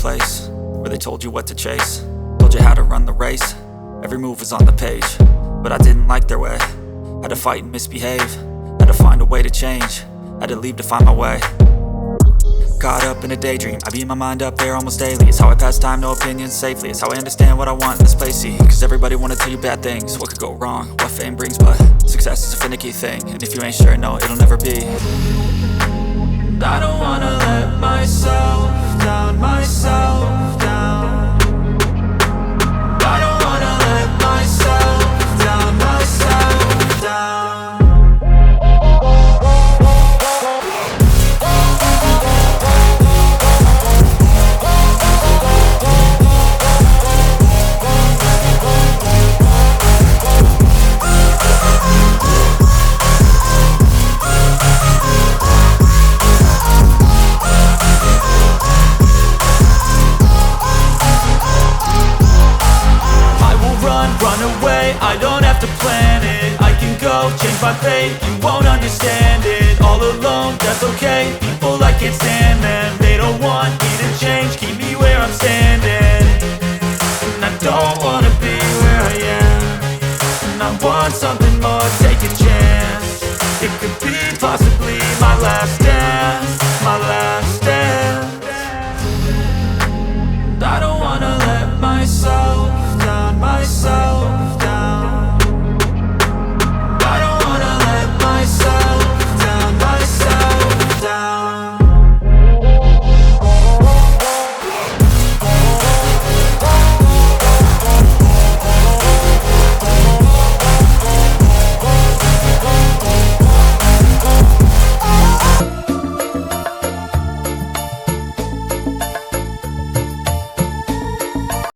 place where they told you what to chase, told you how to run the race. Every move was on the page, but I didn't like their way. Had to fight and misbehave, had to find a way to change, had to leave to find my way. Caught up in a daydream, I beat my mind up there almost daily. It's how I pass time, no opinions safely. It's how I understand what I want in this place, see. Cause everybody wanna tell you bad things, what could go wrong, what fame brings. But success is a finicky thing, and if you ain't sure, no, it'll never be. I don't wanna let myself down, myself down. I don't wanna let myself down, myself down. Run away, I don't have to plan it. I can go, change my fate, you won't understand it. All alone, that's okay, people I can't stand them. They don't want me to change, keep me